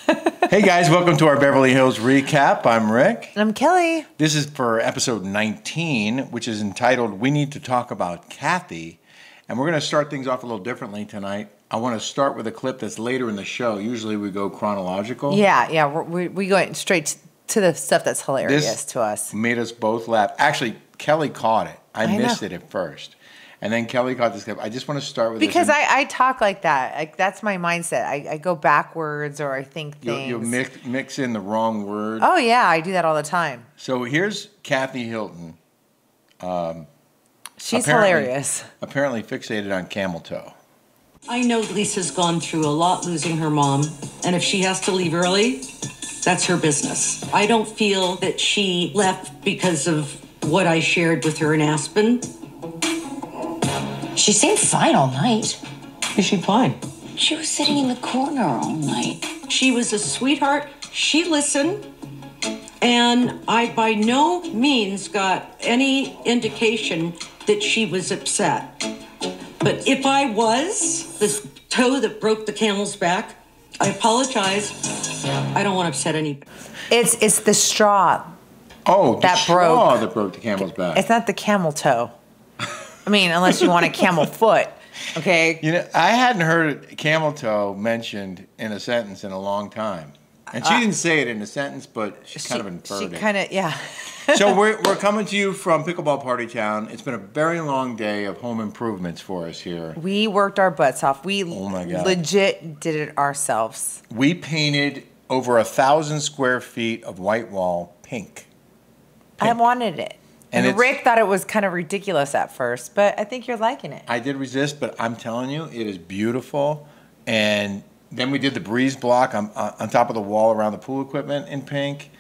Hey guys, welcome to our Beverly Hills recap. I'm Rick. And I'm Kelly. This is for episode 19, which is entitled We Need to Talk About Kathy. And we're going to start things off a little differently tonight. I want to start with a clip that's later in the show. Usually we go chronological. Yeah. We go straight to the stuff that's hilarious to us. Made us both laugh. Actually, Kelly caught it. I missed it at first. And then Kelly caught this clip. I just want to start with because this. I talk like that. Like, that's my mindset. I go backwards or I think things. You'll mix in the wrong word. Oh, yeah. I do that all the time. So here's Kathy Hilton. She's hilarious. Apparently fixated on Camel Toe. I know Lisa's gone through a lot losing her mom. And if she has to leave early, that's her business. I don't feel that she left because of what I shared with her in Aspen. She seemed fine all night. Is she fine? She was sitting in the corner all night. She was a sweetheart. She listened. And I by no means got any indication that she was upset. But if I was the toe that broke the camel's back, I apologize. I don't want to upset anybody. It's the straw. Oh, that straw that broke the camel's back. It's not the camel toe. I mean, unless you want a camel foot, okay? You know, I hadn't heard camel toe mentioned in a sentence in a long time. And she didn't say it in a sentence, but she kind of inferred it. She kind of, yeah. So we're coming to you from Pickleball Partytown. It's been a very long day of home improvements for us here. We worked our butts off. We legit did it ourselves. We painted over 1,000 square feet of white wall pink. I wanted it. And Rick thought it was kind of ridiculous at first, but I think you're liking it. I did resist, but I'm telling you, it is beautiful. And then we did the breeze block on top of the wall around the pool equipment in pink.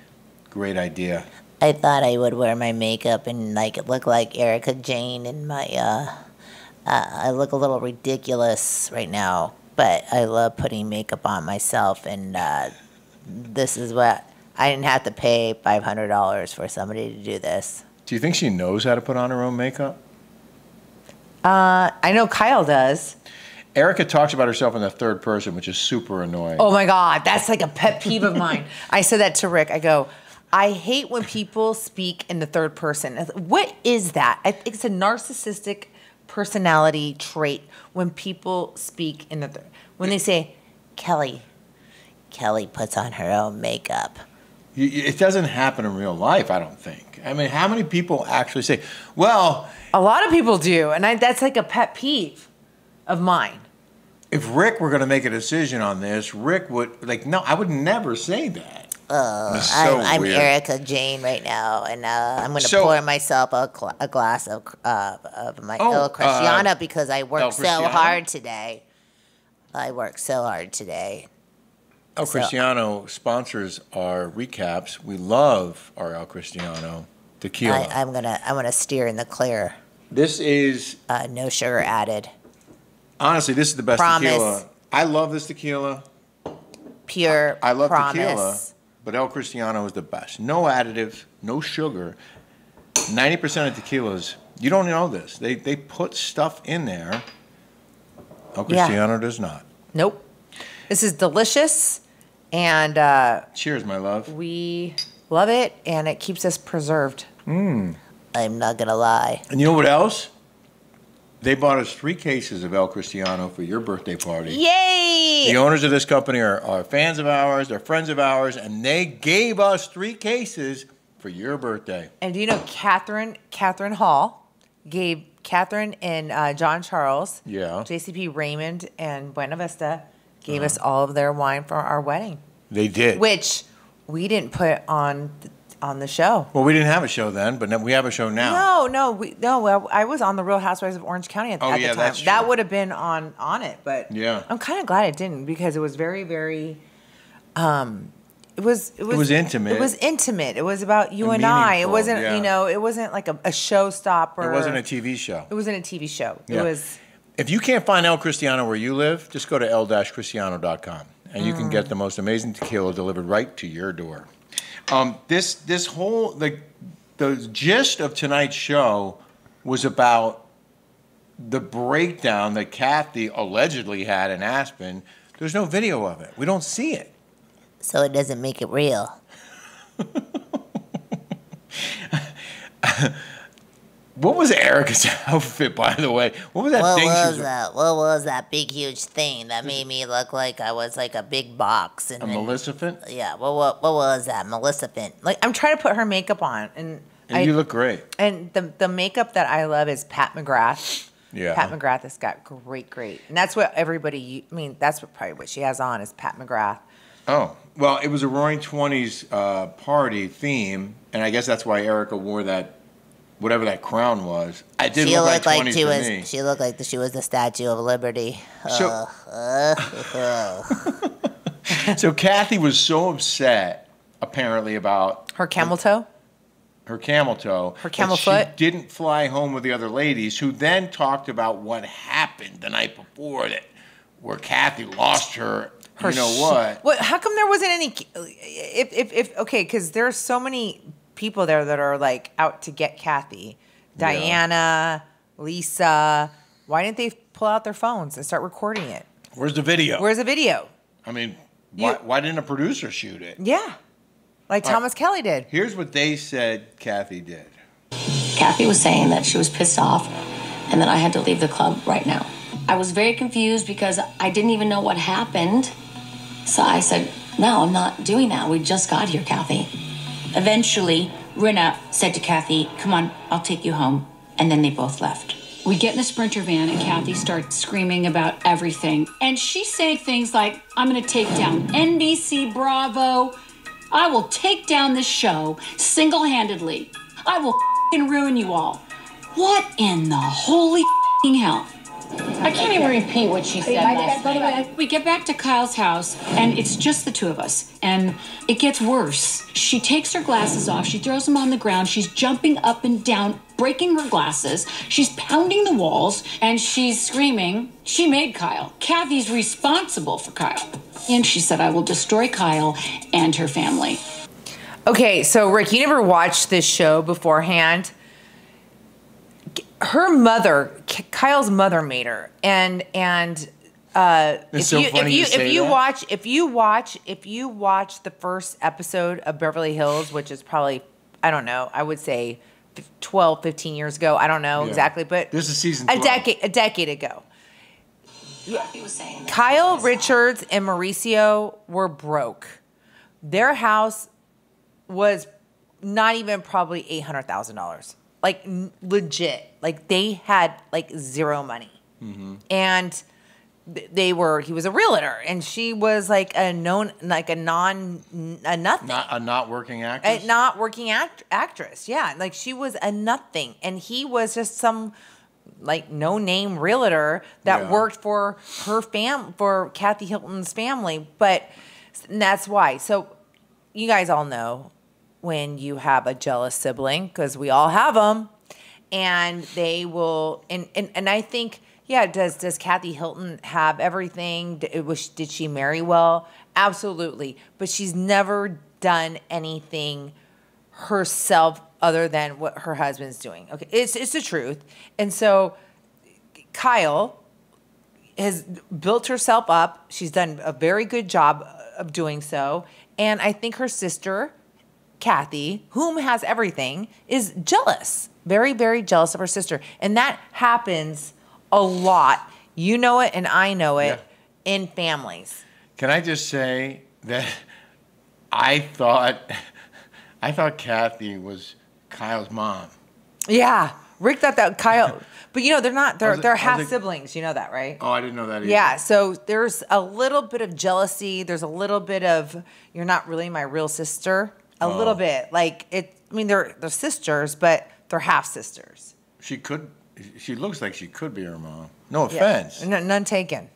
Great idea. I thought I would wear my makeup and look like Erika Jane and my I look a little ridiculous right now, but I love putting makeup on myself, and this is what I didn't have to pay $500 for somebody to do this. Do you think she knows how to put on her own makeup? I know Kyle does. Erika talks about herself in the third person, which is super annoying. Oh my God, that's like a pet peeve of mine. I said that to Rick. I go, I hate when people speak in the third person. What is that? I think it's a narcissistic personality trait when people speak in the third. When they say, Kelly puts on her own makeup. It doesn't happen in real life, I don't think. I mean, how many people actually say, well... A lot of people do, and that's like a pet peeve of mine. If Rick were going to make a decision on this, Rick would, no, I would never say that. I'm Erika Jane right now, and I'm going to pour myself a glass of my El Cristiano because I worked so hard today. El Cristiano sponsors our recaps. We love our El Cristiano tequila. I'm gonna steer in the clear. This is no sugar added. Honestly, this is the best tequila. I love this tequila. Pure. I love tequila, but El Cristiano is the best. No additives, no sugar. 90% of tequilas. You don't know this. They put stuff in there. El Cristiano does not. Nope. This is delicious. And cheers, my love. We love it, and it keeps us preserved. I'm not going to lie. And you know what else? They bought us 3 cases of El Cristiano for your birthday party. Yay! The owners of this company are fans of ours, they're friends of ours, and they gave us 3 cases for your birthday. And do you know Catherine Hall gave Catherine and John Charles, JCP Raymond, and Buena Vista gave us all of their wine for our wedding. They did. Which we didn't put on the show. Well, we didn't have a show then, but we have a show now. No. I was on the Real Housewives of Orange County at the time. That's true. That would have been on it, but I'm kind of glad it didn't because it was very, very. It was intimate. It was intimate. It was about you and I. It wasn't it wasn't like a showstopper. It wasn't a TV show. It wasn't a TV show. Yeah. It was. If you can't find El Cristiano where you live, just go to el-cristiano.com and you can get the most amazing tequila delivered right to your door. This whole the gist of tonight's show was about the breakdown that Kathy allegedly had in Aspen. There's no video of it. We don't see it. so it doesn't make it real. What was Erika's outfit, by the way? What was that thing? What was that big, huge thing that made me look like I was like a big box? And a Maleficent? Yeah. What was that? Maleficent. Like, I'm trying to put her makeup on, and you look great. And the makeup that I love is Pat McGrath. Yeah. Pat McGrath has got great. And that's what everybody, that's probably what she has on is Pat McGrath. Oh, well, it was a Roaring Twenties party theme, and I guess that's why Erika wore that, whatever that crown was. I did look like 20s to me. She looked like she was the Statue of Liberty. So, so Kathy was so upset, apparently, about her camel toe. Her camel toe. Her camel foot. She didn't fly home with the other ladies, who then talked about what happened the night before, where Kathy lost her. You know what? What? How come there wasn't any? Okay, because there's so many people there that are like out to get Kathy. Diana, Lisa. Why didn't they pull out their phones and start recording it? Where's the video? I mean, why didn't a producer shoot it? Yeah, like Thomas Kelly did. Here's what they said Kathy did. Kathy was saying that she was pissed off and that I had to leave the club right now. I was very confused because I didn't even know what happened. So I said, no, I'm not doing that. We just got here, Kathy. Eventually, Rinna said to Kathy, come on, I'll take you home. And then they both left. We get in the Sprinter van and Kathy starts screaming about everything. And she's saying things like, I'm going to take down NBC, Bravo. I will take down this show single-handedly. I will ruin you all. What in the holy hell? I can't even repeat what she said last night. We get back to Kyle's house, and it's just the two of us. And it gets worse. She takes her glasses off. She throws them on the ground. She's jumping up and down, breaking her glasses. She's pounding the walls, and she's screaming, she made Kyle. Kathy's responsible for Kyle. And she said, I will destroy Kyle and her family. Okay, so Rick, you never watched this show beforehand. Her mother, Kyle's mother, made her, and if you watch the first episode of Beverly Hills, which is probably, I don't know, I would say 12, 15 years ago. I don't know exactly, but this is season 12. a decade ago. Kyle Richards and Mauricio were broke. Their house was not even probably $800,000. Like legit, like they had like zero money, and he was a realtor, and she was like a nothing, a not working actress, yeah, like she was a nothing, and he was just some like no name realtor that worked for for Kathy Hilton's family, but that's why. So you guys all know. When you have a jealous sibling, because we all have them, and they will, and I think, does Kathy Hilton have everything? Did she marry well? Absolutely, but she's never done anything herself other than what her husband's doing. Okay, it's the truth, and so Kyle has built herself up. She's done a very good job of doing so, and I think her sister, Kathy, whom has everything, is jealous. Very, very jealous of her sister. And that happens a lot. You know it and I know it in families. Can I just say that I thought Kathy was Kyle's mom. Yeah. Rick thought that Kyle, but you know, they're not, they're half siblings. You know that, right? Oh, I didn't know that either. Yeah. So there's a little bit of jealousy. There's a little bit of, you're not really my real sister. A little bit, like they're sisters, but they're half sisters. She looks like she could be her mom. No offense. Yeah. None taken.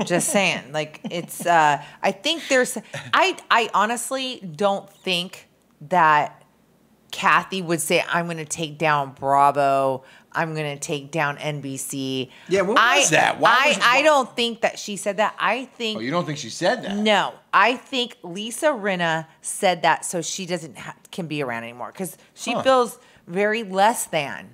Just saying, like it's. I think there's. I honestly don't think that Kathy would say, "I'm going to take down Bravo. I'm going to take down NBC." Yeah, what was that? I don't think that she said that. I think. Oh, you don't think she said that? No, I think Lisa Rinna said that so she can be around anymore because she feels very less than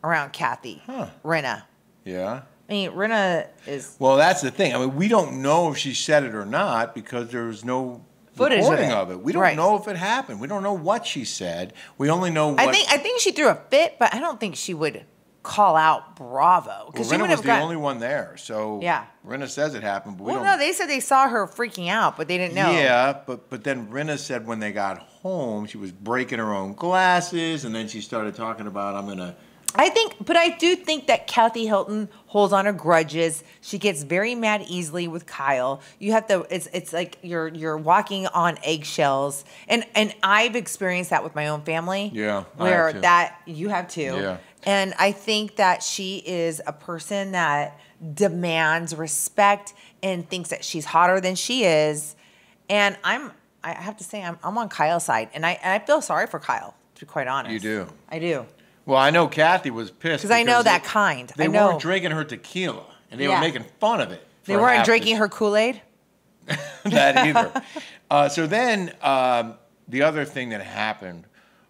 around Kathy Rinna. Yeah. I mean, Rinna is Well, that's the thing. I mean, we don't know if she said it or not because there's no footage recording of it. We don't Right. know if it happened. We don't know what she said. We only know what. I think she threw a fit, but I don't think she would call out Bravo Well, because she Rinna would was have the gotten. only one there, so Yeah. Rinna says it happened, but we Well, don't. no, they said they saw her freaking out, but they didn't know. Yeah, but then Rinna said when they got home, she was breaking her own glasses, and then she started talking about, I'm gonna. I do think that Kathy Hilton holds on her grudges. She gets very mad easily with Kyle. You have to. It's like you're walking on eggshells, and I've experienced that with my own family. Yeah, I where have too. that you have too. Yeah. And I think that she is a person that demands respect and thinks that she's hotter than she is. And I have to say, I'm on Kyle's side, and I feel sorry for Kyle, to be quite honest. You do. I do. Well, I know Kathy was pissed Because I know that kind. They I know. weren't drinking her tequila, and they were Yeah. making fun of it. They for weren't half drinking the- her Kool-Aid? that either. So then the other thing that happened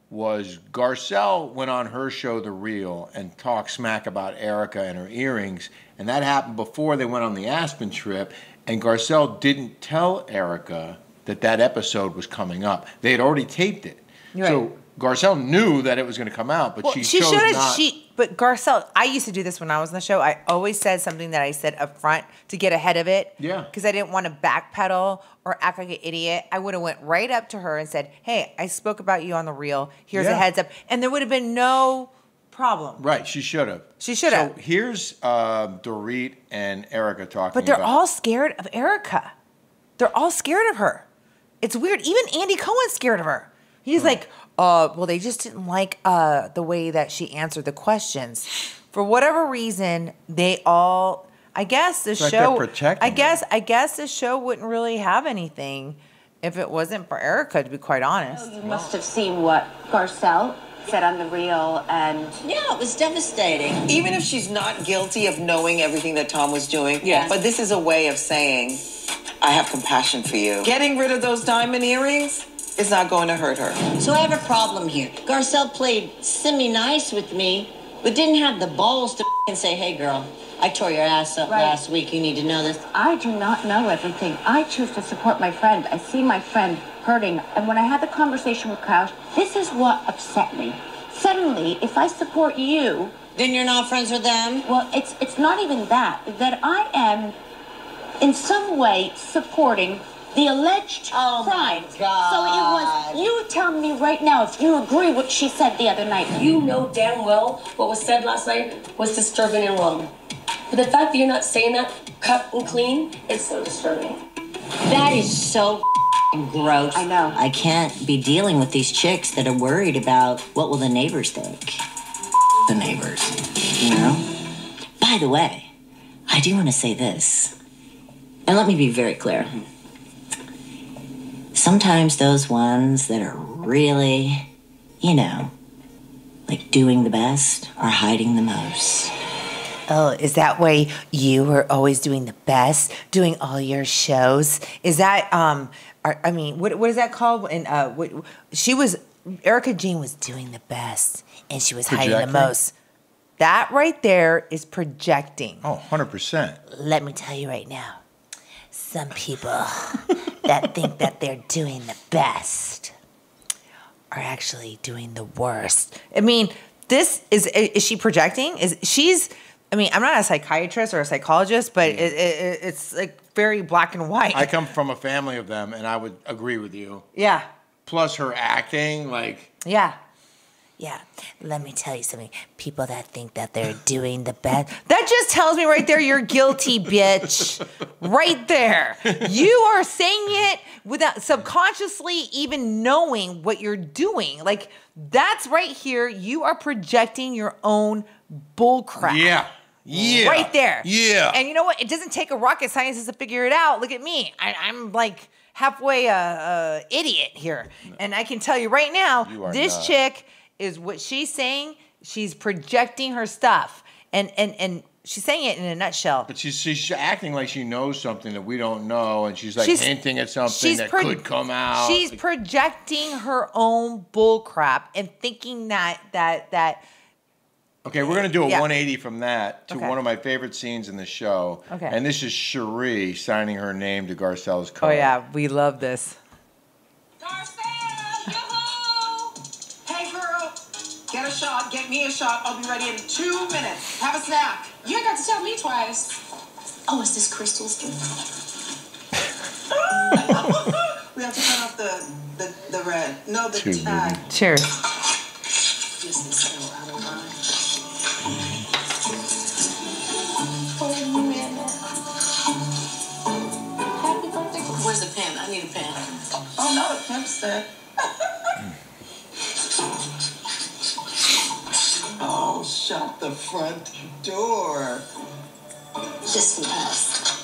was Garcelle went on her show, The Real, and talked smack about Erika and her earrings. And that happened before they went on the Aspen trip. And Garcelle didn't tell Erika that episode was coming up. They had already taped it. Right. So Garcelle knew that it was going to come out, but Well, she she chose should have. not. But Garcelle, I used to do this when I was on the show. I always said something that I said up front to get ahead of it. Yeah. Because I didn't want to backpedal or act like an idiot. I would have went right up to her and said, "Hey, I spoke about you on The Real. Here's a Yeah. heads up," and there would have been no problem. Right, she should have. She should have. So here's Dorit and Erika talking But they're about. all scared of Erika. They're all scared of her. It's weird. Even Andy Cohen's scared of her. He's like, well, they just didn't like the way that she answered the questions. For whatever reason, they all. I guess the like show. they're protecting I guess the show wouldn't really have anything if it wasn't for Erika. To be quite honest. You must have seen what Garcelle said on The Real, and Yeah, it was devastating. Even if she's not guilty of knowing everything that Tom was doing, Yeah. but this is a way of saying, I have compassion for you. Getting rid of those diamond earrings is not going to hurt her. So I have a problem here. Garcelle played semi-nice with me, but didn't have the balls to say, hey, girl, I tore your ass up Right. last week. You need to know this. I do not know everything. I choose to support my friend. I see my friend hurting, and when I had the conversation with Kyle, this is what upset me. Suddenly, if I support you, Then you're not friends with them? well, it's not even that I am in some way supporting the alleged Oh, my crime. God. So it was you tell me right now if you agree what she said the other night. You know damn well what was said last night was disturbing and wrong. But the fact that you're not saying that cut and clean, it's so disturbing. That is so gross. I know. I can't be dealing with these chicks that are worried about what will the neighbors think. The neighbors, you know? By the way, I do want to say this. And let me be very clear. Sometimes those ones that are really, you know, like doing the best are hiding the most. Oh, is that why you were always doing the best, doing all your shows? Is that I mean, what is that called? And Erika Jane was doing the best, and she was hiding Projecting? the most. That right there is projecting. Oh, 100%. Let me tell you right now, some people that think that they're doing the best are actually doing the worst. I mean, this is she projecting? I mean, I'm not a psychiatrist or a psychologist, but it's like very black and white. I come from a family of them, and I would agree with you. Yeah. Plus her acting, like, Yeah. Yeah, let me tell you something. People that think that they're doing the best. That just tells me right there you're guilty, bitch. Right there. You are saying it without subconsciously even knowing what you're doing. Like, that's right here. You are projecting your own bull crap. yeah. Yeah. Right there. Yeah. And you know what? It doesn't take a rocket scientist to figure it out. Look at me. I'm like halfway a idiot here. And I can tell you right now, You are this not. chick is what she's saying. She's projecting her stuff. And she's saying it in a nutshell. But she's acting like she knows something that we don't know, and she's like She's- hinting at something she's that pro- could come out. She's Like, projecting her own bull crap and thinking that Okay, we're going to do a 180 from that to Okay. one of my favorite scenes in the show. Okay. And this is Sheree signing her name to Garcelle's card. Oh, yeah. We love this. Hey, girl, get a shot. Get me a shot. I'll be ready in 2 minutes. Have a snack. You ain't got to tell me twice. Oh, is this Crystal's gift? We have to turn off the red. No, the Too tag. Cheers. This is so out of line. Happy birthday. Where's the pen? I need a pen. Oh, no, the pimp said. Oh, shut the front door. Just us.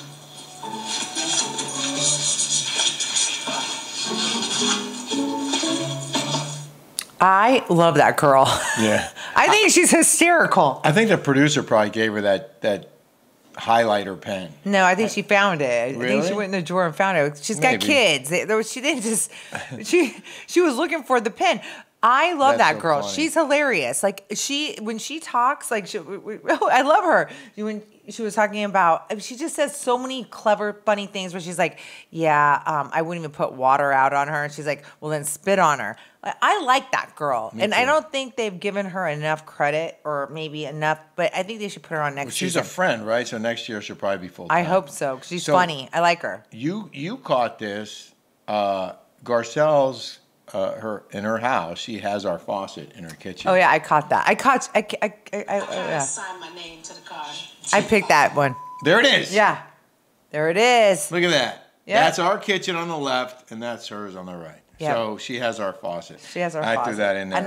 I love that girl. Yeah. I think she's hysterical. I think the producer probably gave her that highlighter pen. No, I think she found it. I think she Really? went in the drawer and found it. She's got Maybe. kids. She didn't just. She was looking for the pen. I love That's that so girl. funny. She's hilarious. Like when she talks, like I love her. When she was talking about, she just says so many clever, funny things. Where she's like, "Yeah, I wouldn't even put water out on her," and she's like, "Well, then spit on her." I like that girl, and I too. don't think they've given her enough credit, or maybe enough. But I think they should put her on next Well, she's season. a friend, right? So next year she'll probably be full time. I hope so. 'Cause she's So- funny. I like her. You caught this. Garcelle's in her house. She has our faucet in her kitchen. Oh yeah, I caught that. Yeah. Sign my name to the card. I picked that one. There it is. Yeah, there it is. Look at that. Yeah. That's our kitchen on the left, and that's hers on the right. Yeah. So she has our faucet. She has our I faucet. threw that in there.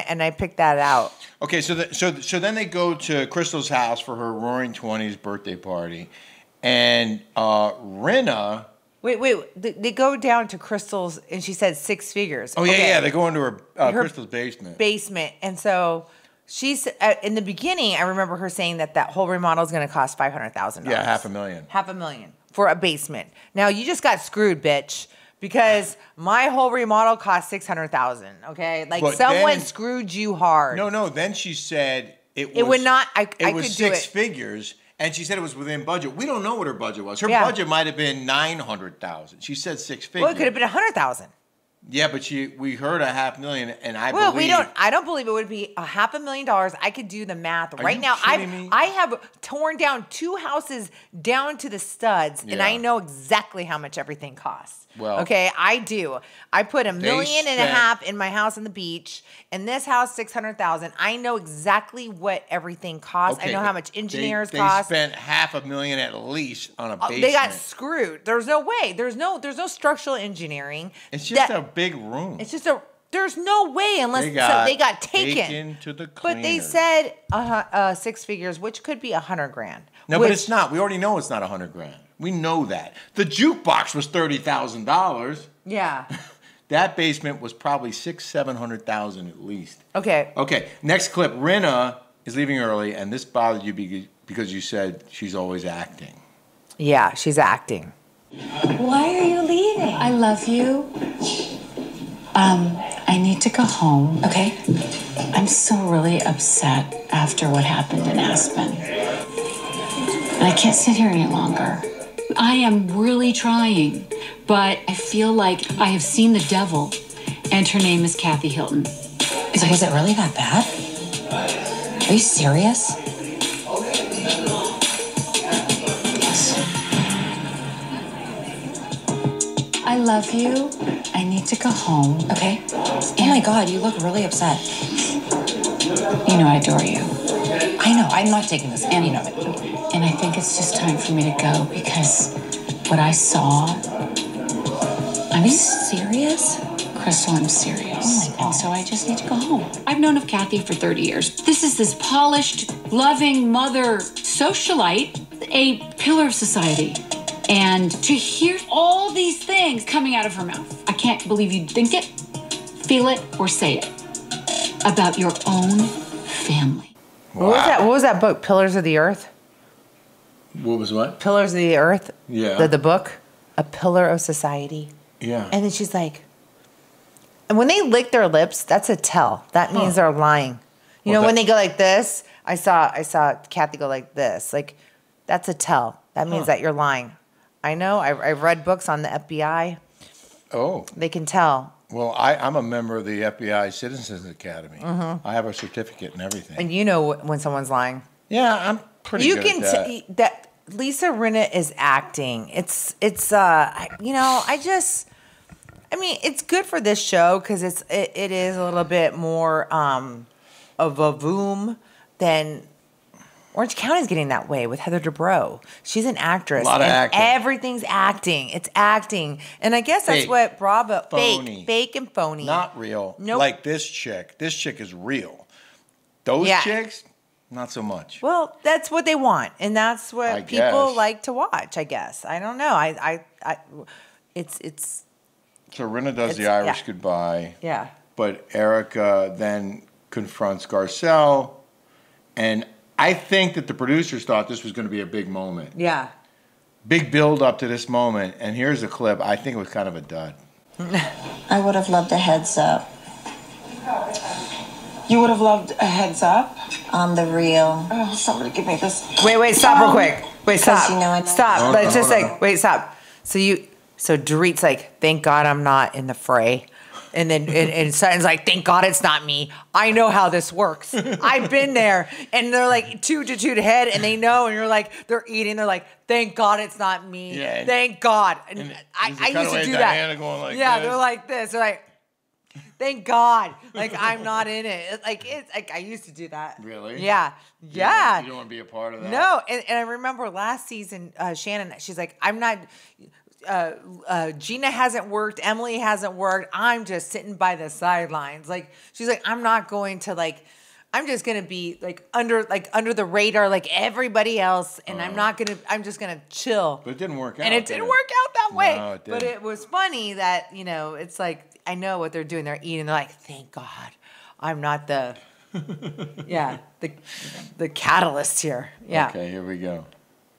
and I picked that out. Okay, so then they go to Crystal's house for her Roaring 20s birthday party, and Rinna. Wait. They go down to Crystal's, and she said 6 figures. Oh yeah, Okay. yeah. They go into her Her Crystal's basement. Basement, and so she's in the beginning. I remember her saying that whole remodel is going to cost $500,000. Yeah, $500,000. $500,000 for a basement. Now you just got screwed, bitch. Because my whole remodel cost $600,000. Okay, like But someone then- screwed you hard. No. Then she said It would not. I It was could do six it. figures, and she said it was within budget. We don't know what her budget was. Her Yeah. budget might have been $900,000. She said 6 figures. Well, it could have been $100,000. Yeah, but we heard $500,000, and I Well, believe. I don't believe it would be $500,000. I could do the math right you now. kidding me? I have torn down 2 houses down to the studs, and I Yeah. know exactly how much everything costs. Well, okay, I do. I put $1.5 million spent- in my house on the beach, and this house $600,000. I know exactly what everything costs. I know how much engineers cost. They spent $500,000 at least on a basement. They got screwed. There's no way. There's no structural engineering. It's just a big room. It's just there's no way unless They got they got taken to the But they cleaners. said 6 figures, which could be $100,000. No, but it's not. We already know it's not $100,000. We know that. The jukebox was $30,000. Yeah. That basement was probably $600,000-$700,000 at least. Okay. Okay. Next clip. Rinna is leaving early, and this bothered you because you said she's always acting. Yeah, she's acting. Why are you leaving? I love you. I need to go home. Okay. I'm still really upset after what happened in Aspen. And I can't sit here any longer. I am really trying, but I feel like I have seen the devil, and her name is Kathy Hilton. Was it really that bad? Are you serious? I love you. I need to go home. Okay. Oh my God, you look really upset. You know I adore you. I know, I'm not taking this, and you know it. And I think it's just time for me to go because what I saw. Are you serious? Crystal, I'm serious. Oh my God. And so I just need to go home. I've known of Kathy for 30 years. This is this polished, loving mother socialite, a pillar of society. And to hear all these things coming out of her mouth, I can't believe you'd think it, feel it, or say it about your own family. Wow. What was that book? Pillars of the Earth? What was what? Pillars of the Earth? Yeah. The book? A Pillar of Society. Yeah. And then she's like, and when they lick their lips, that's a tell. That means they're lying. You know, when they go like this, I saw Kathy go like this. Like, that's a tell. That means that you're lying. I know. I've read books on the FBI. Oh. They can tell. Well, I'm a member of the FBI Citizens Academy. I have a certificate and everything. And you know when someone's lying. Yeah, I'm pretty good at that. You can that Lisa Rinna is acting. It's you know, I mean, it's good for this show because it is a little bit more of a boom than Orange County's getting that way with Heather Dubrow. She's an actress. A lot of acting. Everything's acting. It's acting. And I guess that's what Bravo... Phony. Fake and phony. Not real. Nope. Like this chick. This chick is real. Those chicks, not so much. Well, that's what they want. And that's what people like to watch, I guess. I don't know. It's... So Rinna does the Irish goodbye. Yeah. But Erika then confronts Garcelle. And I think that the producers thought this was going to be a big moment. Yeah. Big build up to this moment. And here's a clip. I think it was kind of a dud. I would have loved a heads up. You would have loved a heads up? On the real. Oh, somebody give me this. Wait, stop real quick. Wait, stop. You know, stop. Let's just like, wait, stop. So Dorit's like, thank God I'm not in the fray. And then and Sutton's like, thank God it's not me. I know how this works. I've been there. And they're like 2 to head, and they know. And you're like, they're eating. They're like, thank God it's not me. Yeah. Thank God. And I used to do that. Going like yeah, this. they're like this. They're like, thank God. Like, I'm not in it. It's like I used to do that. Really? Yeah. Yeah. You don't want to be a part of that? No. And I remember last season, Shannon, she's like, I'm not... Gina hasn't worked. Emily hasn't worked. I'm just sitting by the sidelines. Like, she's like, I'm not going to I'm just going to be under the radar like everybody else. And I'm just going to chill. But it didn't work out. And it didn't work out that way. No, it didn't. But it was funny that, it's like, I know what they're doing. They're eating. They're like, thank God I'm not the catalyst here. Yeah. Okay, here we go.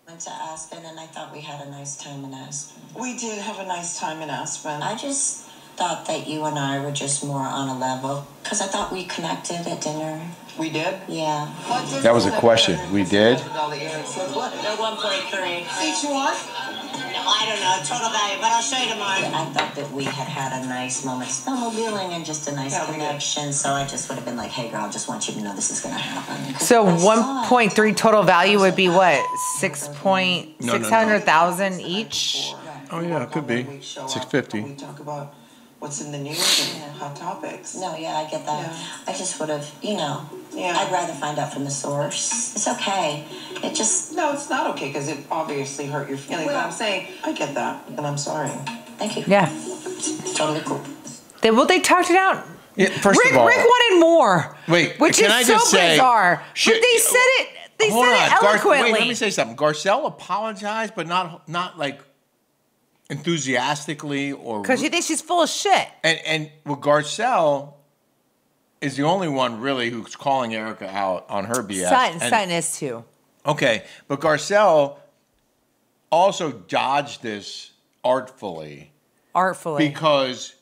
Went to Aspen, and I thought we had a nice time in Aspen. We did have a nice time in Aspen. I just thought that you and I were just more on a level, because I thought we connected at dinner. We did? Yeah. That was a question. We did? They're 1.3. Each one? No, I don't know, total value, but I'll show you tomorrow. I thought that we had a nice moment, snowmobiling and just a nice connection, so I just would have been like, hey girl, I just want you to know this is going to happen. So 1.3 total value would be what? 600,000 each? Oh yeah, it could be. 650. We talk about what's in the news and hot topics. No, yeah, I get that. Yeah. I just would have, I'd rather find out from the source. It's okay. It just... No, it's not okay, because it obviously hurt your feelings. But I'm saying, I get that, and I'm sorry. Thank you. Yeah. Totally cool. They talked it out. Yeah, first of all, Rick wanted more. Wait, which can is I just so say, bizarre. But they said it. They said it eloquently. Wait, let me say something. Garcelle apologized, but not like enthusiastically or because she thinks she's full of shit. And Garcelle is the only one really who's calling Erika out on her BS. Sutton is too. Okay, but Garcelle also dodged this artfully. Because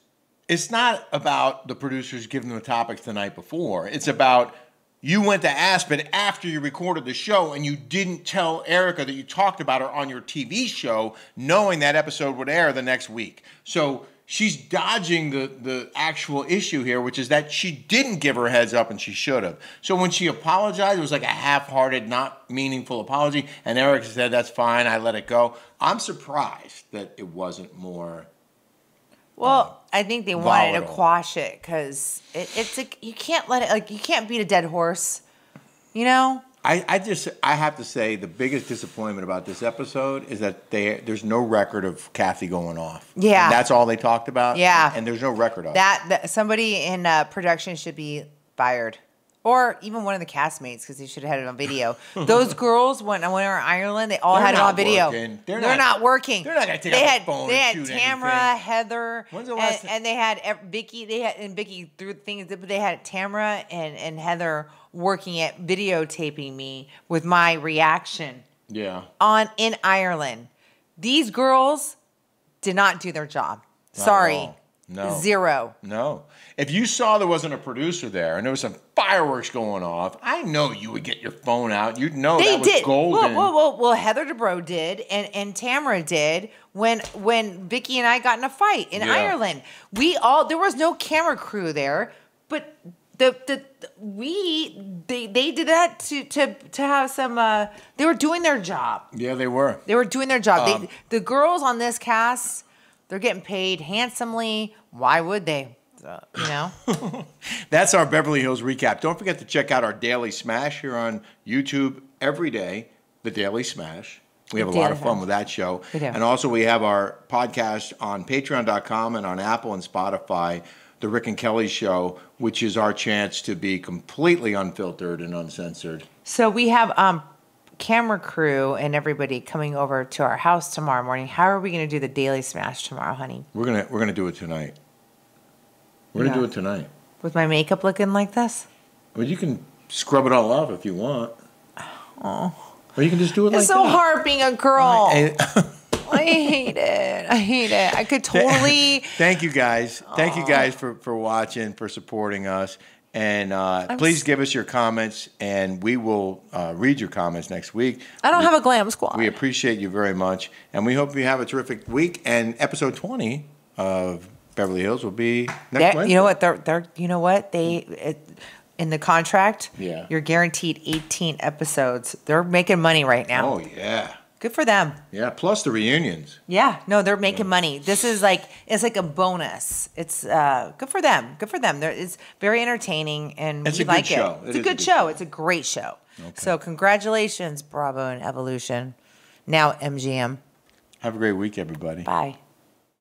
it's not about the producers giving them the topics the night before. It's about you went to Aspen after you recorded the show and you didn't tell Erika that you talked about her on your TV show, knowing that episode would air the next week. So she's dodging the actual issue here, which is that she didn't give her heads up and she should have. So when she apologized, it was like a half-hearted, not meaningful apology. And Erika said, that's fine, I let it go. I'm surprised that it wasn't more... Well, I think they wanted to quash it because it's like you can't let it, you can't beat a dead horse, I have to say the biggest disappointment about this episode is that there's no record of Kathy going off. Yeah. And that's all they talked about. Yeah. And there's no record of it. That somebody in production should be fired. Or even one of the castmates, because they should have had it on video. Those girls, when we were in Ireland, they all had it on video. They're not working. They're not going to take out the phone and shoot Tamara, anything. Heather, and they had Vicky. Vicky threw things, but they had Tamara and Heather working at videotaping me with my reaction. Yeah. In Ireland, these girls did not do their job. Sorry. No. Zero. No. If you saw there wasn't a producer there and there was some fireworks going off, I know you would get your phone out. You'd know that was golden. Well, Heather Dubrow did, and Tamara did when Vicky and I got in a fight in Ireland. There was no camera crew there, but they did that to have some. They were doing their job. Yeah, they were. They were doing their job. The girls on this cast. They're getting paid handsomely. Why would they? That's our Beverly Hills recap. Don't forget to check out our Daily Smash here on YouTube every day. The Daily Smash. We have a lot of fun with that show. We do. And also we have our podcast on patreon.com and on Apple and Spotify, The Rick and Kelly Show, which is our chance to be completely unfiltered and uncensored. So we have camera crew and everybody coming over to our house tomorrow morning. How are we going to do the Daily Smash tomorrow, honey? We're gonna do it tonight. We're gonna do it tonight. With my makeup looking like this? Well, you can scrub it all off if you want. Oh. Or you can just do it like that. It's so hard being a girl. I hate it. I could totally. Thank you guys. Thank you guys for watching, for supporting us. And please give us your comments, and we will read your comments next week. I don't have a glam squad. We appreciate you very much, and we hope you have a terrific week. And episode 20 of Beverly Hills will be next Wednesday. You know what? You know what? In the contract, you're guaranteed 18 episodes. They're making money right now. Oh, yeah. Good for them. Yeah, plus the reunions. Yeah, no, they're making money. This is it's like a bonus. It's good for them. Good for them. It's very entertaining, and it's we like it. Show. It's a good show. It's a great show. Okay. So congratulations, Bravo and Evolution. Now MGM. Have a great week, everybody. Bye.